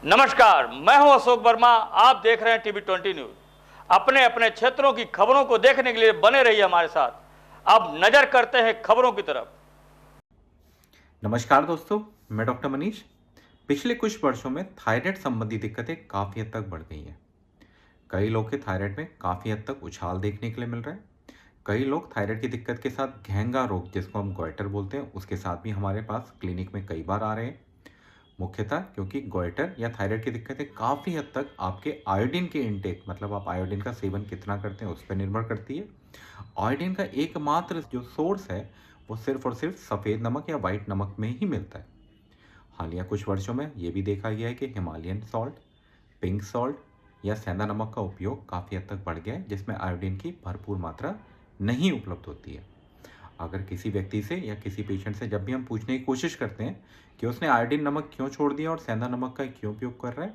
नमस्कार, मैं हूं अशोक वर्मा। आप देख रहे हैं टीवी 20 न्यूज। अपने अपने क्षेत्रों की खबरों को देखने के लिए बने रहिए हमारे साथ। अब नजर करते हैं खबरों की तरफ। नमस्कार दोस्तों, मैं डॉक्टर मनीष। पिछले कुछ वर्षों में थायराइड संबंधी दिक्कतें काफ़ी हद तक बढ़ गई हैं। कई लोग के थायराइड में काफ़ी हद तक उछाल देखने के लिए मिल रहा है। कई लोग थायराइड की दिक्कत के साथ घेंगा रोग, जिसको हम गोइटर बोलते हैं, उसके साथ भी हमारे पास क्लिनिक में कई बार आ रहे हैं। मुख्यतः क्योंकि गोइटर या थायराइड की दिक्कतें काफ़ी हद तक आपके आयोडीन के इनटेक, मतलब आप आयोडीन का सेवन कितना करते हैं, उस पर निर्भर करती है। आयोडीन का एकमात्र जो सोर्स है वो सिर्फ और सिर्फ सफ़ेद नमक या वाइट नमक में ही मिलता है। हालिया कुछ वर्षों में ये भी देखा गया है कि हिमालयन सॉल्ट, पिंक सॉल्ट या सेंधा नमक का उपयोग काफ़ी हद तक बढ़ गया है, जिसमें आयोडीन की भरपूर मात्रा नहीं उपलब्ध होती है। अगर किसी व्यक्ति से या किसी पेशेंट से जब भी हम पूछने की कोशिश करते हैं कि उसने आयोडीन नमक क्यों छोड़ दिया और सेंधा नमक का क्यों उपयोग कर रहा है,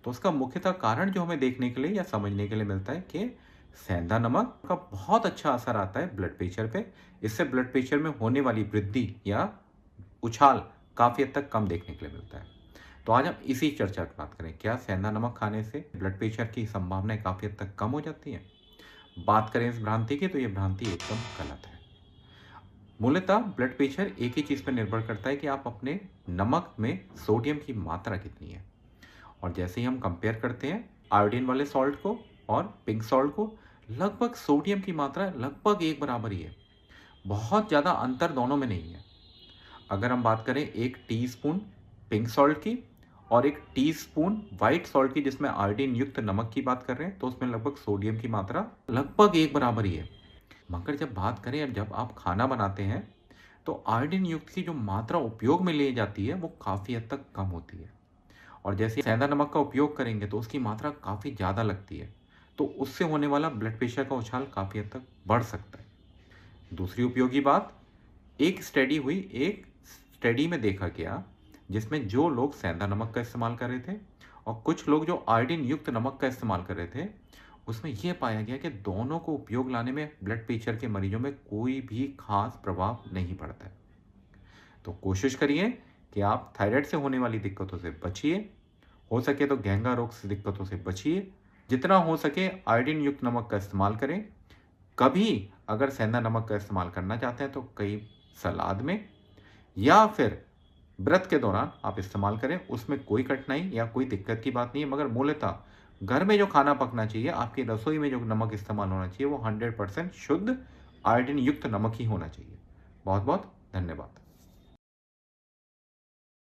तो उसका मुख्यतः कारण जो हमें देखने के लिए या समझने के लिए मिलता है कि सेंधा नमक का बहुत अच्छा असर आता है ब्लड प्रेशर पे। इससे ब्लड प्रेशर में होने वाली वृद्धि या उछाल काफ़ी हद तक कम देखने के लिए मिलता है। तो आज हम इसी चर्चा की बात करें, क्या सेंधा नमक खाने से ब्लड प्रेशर की संभावनाएं काफ़ी हद तक कम हो जाती हैं। बात करें इस भ्रांति की, तो ये भ्रांति एकदम गलत है। मूलतः ब्लड प्रेशर एक ही चीज़ पर निर्भर करता है कि आप अपने नमक में सोडियम की मात्रा कितनी है। और जैसे ही हम कंपेयर करते हैं आयोडीन वाले सॉल्ट को और पिंक सॉल्ट को, लगभग सोडियम की मात्रा लगभग एक बराबर ही है। बहुत ज़्यादा अंतर दोनों में नहीं है। अगर हम बात करें एक टीस्पून पिंक सॉल्ट की और एक टीस्पून वाइट सॉल्ट की, जिसमें आयोडीन युक्त नमक की बात कर रहे हैं, तो उसमें लगभग सोडियम की मात्रा लगभग एक बराबर ही है। मगर जब बात करें, जब आप खाना बनाते हैं, तो आयोडीन युक्त की जो मात्रा उपयोग में ली जाती है वो काफ़ी हद तक कम होती है। और जैसे सेंधा नमक का उपयोग करेंगे तो उसकी मात्रा काफ़ी ज़्यादा लगती है, तो उससे होने वाला ब्लड प्रेशर का उछाल काफ़ी हद तक बढ़ सकता है। दूसरी उपयोगी बात, एक स्टडी में देखा गया जिसमें जो लोग सेंधा नमक का इस्तेमाल कर रहे थे और कुछ लोग जो आयोडीन युक्त नमक का इस्तेमाल कर रहे थे, उसमें यह पाया गया कि दोनों को उपयोग लाने में ब्लड प्रेशर के मरीजों में कोई भी खास प्रभाव नहीं पड़ता है। तो कोशिश करिए कि आप थायराइड से होने वाली दिक्कतों से बचिए। हो सके तो घेंगा रोग से दिक्कतों से बचिए। जितना हो सके आयोडीन युक्त नमक का इस्तेमाल करें। कभी अगर सेंधा नमक का इस्तेमाल करना चाहते हैं तो कई सलाद में या फिर व्रत के दौरान आप इस्तेमाल करें, उसमें कोई कठिनाई या कोई दिक्कत की बात नहीं है। मगर मूलतः घर में जो खाना पकना चाहिए, आपकी रसोई में जो नमक इस्तेमाल होना चाहिए, वो 100% शुद्ध आयोडीन युक्त नमक ही होना चाहिए। बहुत बहुत धन्यवाद।